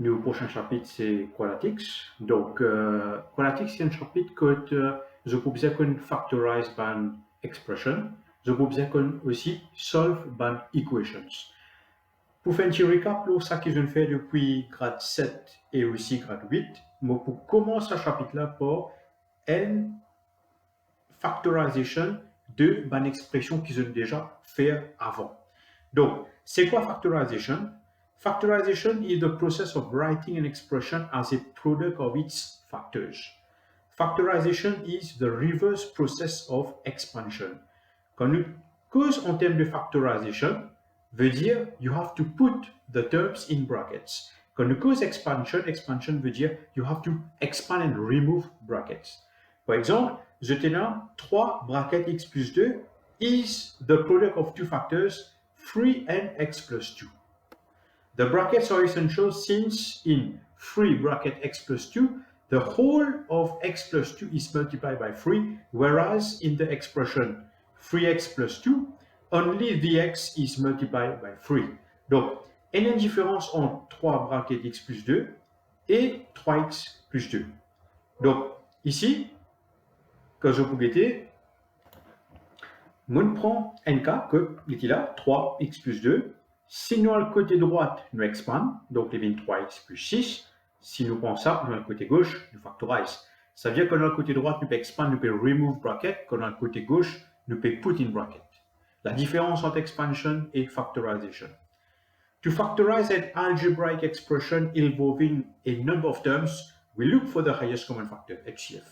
Le prochain chapitre, c'est Quadratics. Donc, Quadratics, c'est un chapitre que je peux bien qu'on factorize by expression. Je peux bien qu'on aussi solve by equations. Pour faire un petit recap, ça que je fais depuis grade 7 et aussi grade 8, mais pour commencer ce chapitre-là par une factorisation de une expression qu'ils ont déjà fait avant. Donc, c'est quoi factorisation? Factorization is the process of writing an expression as a product of its factors. Factorization is the reverse process of expansion. Quand nous cause en termes de factorization, veut dire you have to put the terms in brackets. Quand nous cause expansion, expansion veut dire you have to expand and remove brackets. Par exemple, je tenais 3 brackets x plus 2 is the product of two factors 3 and x plus 2. The brackets are essential since in 3 bracket x plus 2, the whole of x plus 2 is multiplied by 3, whereas in the expression 3x plus 2, only the x is multiplied by 3. Donc, il y a une différence entre 3 brackets x plus 2 et 3x plus 2. Donc, ici, quand je vous guetter, on prend un cas que, il est là, 3x plus 2. Si nous, à le côté droit, nous expand, donc les 3x plus 6. Si nous prenons ça, nous, à le côté gauche, nous factorize. Ça veut dire que dans le côté droit, nous peut expand, nous peut remove bracket, quand dans le côté gauche, nous peut put in bracket. La différence entre expansion et factorization. To factorize an algebraic expression involving a number of terms, we look for the highest common factor, HCF,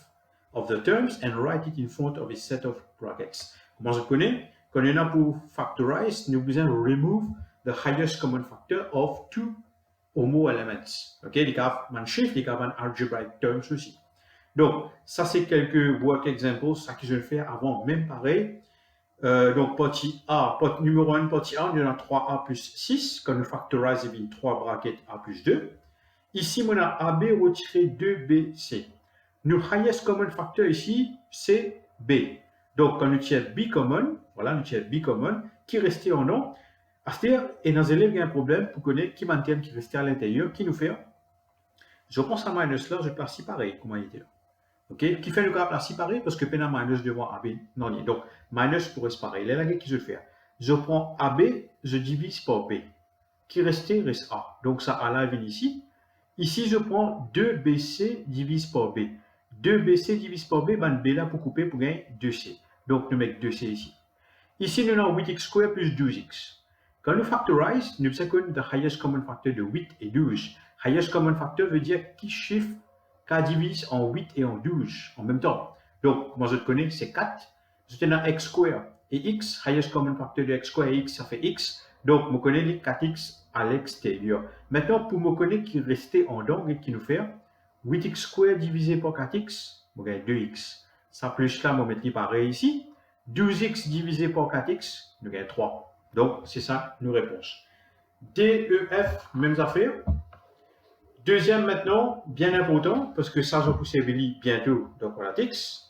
of the terms and write it in front of a set of brackets. Comment je connais? Quand on a pour factorize, nous besoin remove the highest common factor of two homo elements. Ok, il y a un chiffre, il y a un algebraic terms aussi. Donc, ça c'est quelques work examples, ça que je vais faire avant, même pareil. Donc, partie A, numéro 1, partie A, on a 3A plus 6. Quand on factorise, il y a 3 brackets A plus 2. Ici, on a AB retiré 2BC. Notre highest common factor ici, c'est B. Donc, quand nous tirons B common, voilà, nous tirons B common, qui restait en nom. C'est-à-dire, et dans les élèves, il y a un problème pour connaître qui maintiennent qui restait à l'intérieur, qui nous fait. Je pense à minus là, je place si pareil, comment il était là. Ok, qui fait le graphe là si pareil parce que pena minus devant AB non lié. Donc minus pour rester pareil. Là, qu'est-ce que je vais faire? Je prends AB, je divise par B. Qui restait reste A. Donc ça A là vient ici. Ici, je prends 2BC divise par B. 2BC divise par B, ben B là pour couper pour gagner 2C. Donc nous mettons 2C ici. Ici, nous avons 8x square plus 12x. Quand nous factorize, nous avons the highest common factor de 8 et 12. Highest common factor veut dire qui chiffre K divise en 8 et en 12 en même temps. Donc, moi je te connais, c'est 4. Je tenais x square et x, highest common factor de x square et x, ça fait x. Donc, je connais les 4x à l'extérieur. Maintenant, pour me connaître qui restait en donc et qui nous fait 8x square divisé par 4x, on gagne 2x. Ça plus là, on va mettre pareil ici. 12x divisé par 4x, nous gagne 3. Donc, c'est ça nos réponses. D, E, F, mêmes affaires. Deuxième maintenant, bien important, parce que ça, je vous servirai bientôt dans Quadratics.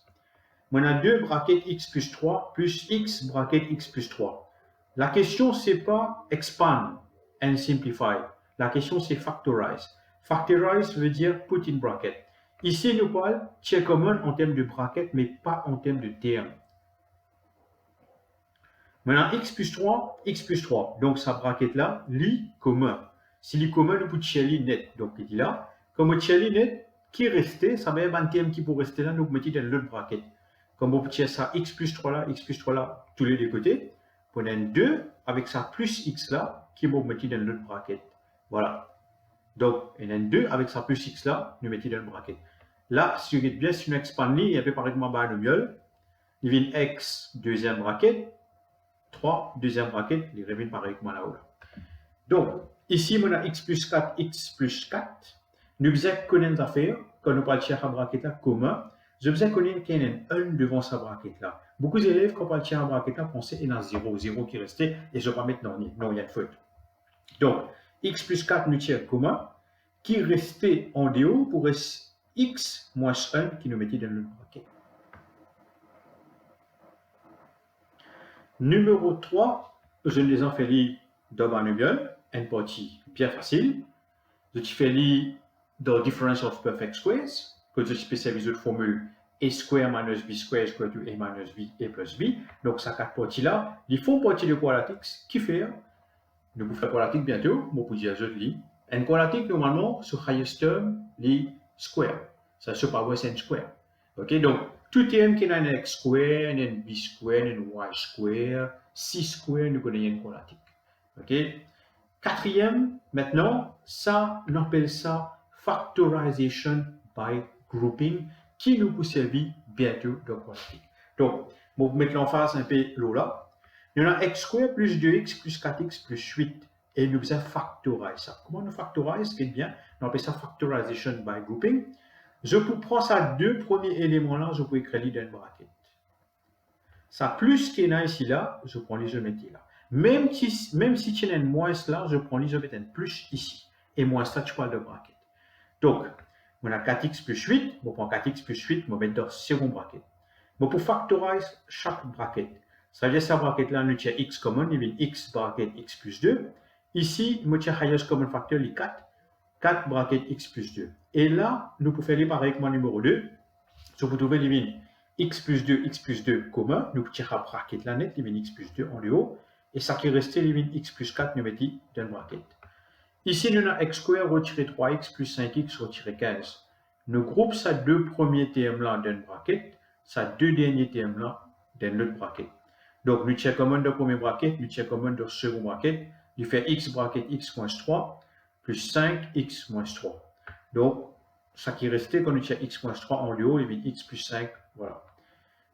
On a 2 brackets x plus 3 plus x bracket x plus 3. La question, c'est pas expand and simplify. La question, c'est factorize. Factorize veut dire put in bracket. Ici, nous parlons tiers commun en termes de bracket, mais pas en termes de termes. Maintenant, x plus 3, x plus 3. Donc, ça bracket là, li commun. Si li commun, nous pouvons tirer net. Donc, il dit là, comme on tire net, qui restait, ça va être un terme qui peut rester là, nous mettons dans l'autre bracket. Comme on peut tirer ça, x plus 3 là, tous les deux côtés. On a un 2 avec ça plus x là, qui peut mettre dans l'autre bracket. Voilà. Donc, on a un 2 avec ça plus x là, nous mettons dans le bracket. Là, si vous êtes bien, si nous expandons, il y a pratiquement un mieux. Il y a x, deuxième bracket. 3, deuxième bracket, il revient pareil comme là-haut. Donc, ici, on a x plus 4, x plus 4. Nous devons connaître une affaire, quand nous parlons de un bracket là, commun, je devons connaître qu'il y a un 1 devant ce bracket là. Beaucoup d'élèves, quand on parle de un bracket là, pensent qu'il y a un 0, 0 qui restait, et je ne vais pas mettre non, il y a une faute. Donc, x plus 4 nous tire commun, qui restait en dehors pour x moins 1 qui nous mettait dans le bracket. Numéro 3, je les en fais lire dans ma numéro, une partie bien facile. je fais the difference of perfect squares, que je spécialise de formule a square minus b square is equal to a minus b, a plus b. Donc, ça quatre parties-là, ils font partie de quadratique, qui fait, nous pouvons faire quadratique bientôt, moi pour dire je lis. Un quadratique, normalement, sur highest term, les square. Ça se passe c'est un square. OK, donc, tout terme qui a un x square, un b square, un y square, c square, nous connaissons une quadratique. OK? Quatrième, maintenant, ça, on appelle ça factorization by grouping, qui nous peut servir bientôt de quadratique. Donc, pour mettre l'emphase un peu là, il y en a x square plus 2x plus 4x plus 8. Et nous faisons factoriser ça. Comment nous factorise? Ce qui est bien, on appelle ça factorization by grouping. Je peux prendre ces deux premiers éléments-là, je peux écrire dans une bracket. Ça plus qu'il y a ici là, je prends les géométries là. Même si tu as un moins là, je prends les géométries plus ici. Et moins ça, tu parles de bracket. Donc, on a 4x plus 8, on prend 4x plus 8, on met dans le second bracket. Mais pour factoriser chaque bracket, ça veut dire que ce bracket là, nous avons x common, il y a x bracket x plus 2. Ici, nous avons highest common factor, il 4. 4 bracket x plus 2. Et là, nous pouvons faire pareil avec mon numéro 2. Si vous trouvez les x plus 2 commun, nous tirons bracket là net, les x plus 2 en le haut. Et ça qui restait, les x plus 4, nous mettons dans le bracket. Ici, nous avons x square retiré 3x plus 5x retiré 15. Nous groupons ces deux premiers termes là dans le bracket, ces deux derniers termes là dans l'autre bracket. Donc, nous tirons common dans le premier bracket, nous tirons common dans le second bracket. Il fait x bracket x moins 3 plus 5x moins 3. Donc, ça qui restait quand nous tirons x moins 3 en le haut, il y a x plus 5. Voilà.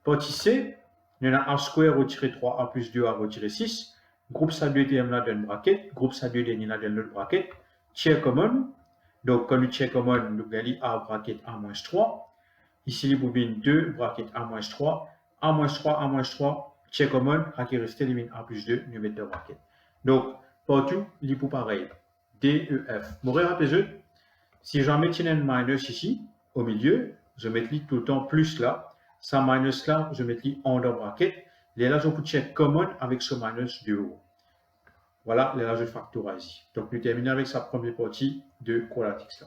Partie C, il y en a a square retiré 3, a plus 2, a retiré 6. Groupe ça deux termes là dans le bracket, groupe ça deux derniers là dans l'autre bracket. Tiers common. Donc, quand nous tiers common, nous gagnons a bracket a moins 3. Ici, les bobines 2 bracket a moins 3. A moins 3, a moins 3. Tiers common, a qui restait, les a plus 2, nous mettons dans le bracket. Donc, partout, les pour pareil. D, E, F. Mon rappelez-vous, si jamais tu as un minus ici, au milieu, je mets tout le temps plus là. Ça minus là, je mets en dans bracket. Et là, je peux check common avec ce minus de haut. Voilà, là, je factorise. Donc, nous terminons avec sa première partie de quadratique.